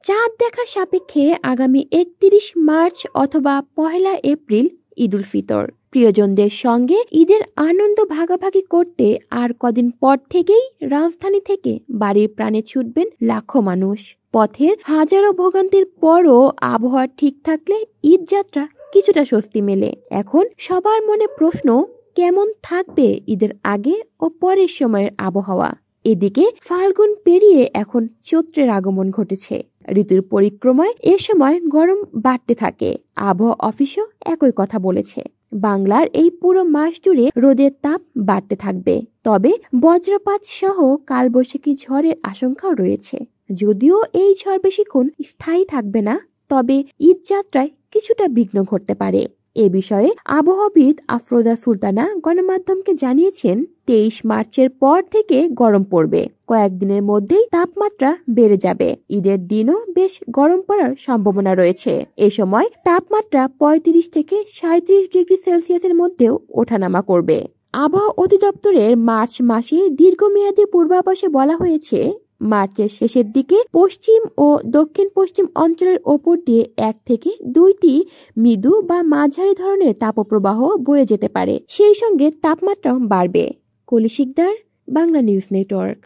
চাঁদ দেখা সাপেক্ষে আগামী ৩১ মার্চ অথবা ১লা এপ্রিল ঈদ উল ফিতর। প্রিয়জনদের সঙ্গে ঈদের আনন্দ ভাগাভাগি করতে আর কদিন পর থেকেই রাজধানী থেকে বাড়ির প্রাণে ছুটবেন লাখো মানুষ। পথের হাজারো ভোগান্তির পরও আবহাওয়া ঠিক থাকলে ঈদ যাত্রা কিছুটা স্বস্তি মেলে। এখন সবার মনে প্রশ্ন, কেমন থাকবে ঈদের আগে ও পরের সময়ের আবহাওয়া? এদিকে ফাল্গুন পেরিয়ে এখন চৈত্রের আগমন ঘটেছে। ঋতুর পরিক্রমায় এ সময় গরম বাড়তে থাকে। আবহাওয়া অফিসও একই কথা বলেছে। বাংলার এই পুরো মাস জুড়ে রোদের তাপ বাড়তে থাকবে, তবে বজ্রপাত সহ কালবৈশাখী ঝড়ের আশঙ্কাও রয়েছে। যদিও এই ঝড় বেশিক্ষণ স্থায়ী থাকবে না, তবে ঈদ যাত্রায় কিছুটা বিঘ্ন ঘটতে পারে। এ বিষয়ে আবহাওয়াবিদ আফরোজা সুলতানা গণমাধ্যমকে জানিয়েছেন, ২৩ মার্চের পর থেকে গরম পড়বে। কয়েকদিনের মধ্যেই তাপমাত্রা বেড়ে যাবে। ঈদের দিনও বেশ গরম পড়ার সম্ভাবনা রয়েছে। এ সময় তাপমাত্রা ৩৫ থেকে ৩৭ ডিগ্রি সেলসিয়াসের মধ্যেও ওঠানামা করবে। আবহাওয়া অধিদপ্তরের মার্চ মাসে দীর্ঘমেয়াদী পূর্বাভাসে বলা হয়েছে, মার্চের শেষের দিকে পশ্চিম ও দক্ষিণ পশ্চিম অঞ্চলের ওপর দিয়ে ১ থেকে ২টি মৃদু বা মাঝারি ধরনের তাপপ্রবাহ বয়ে যেতে পারে। সেই সঙ্গে তাপমাত্রাও বাড়বে। কলি শিকদার, বাংলা নিউজ নেটওয়ার্ক।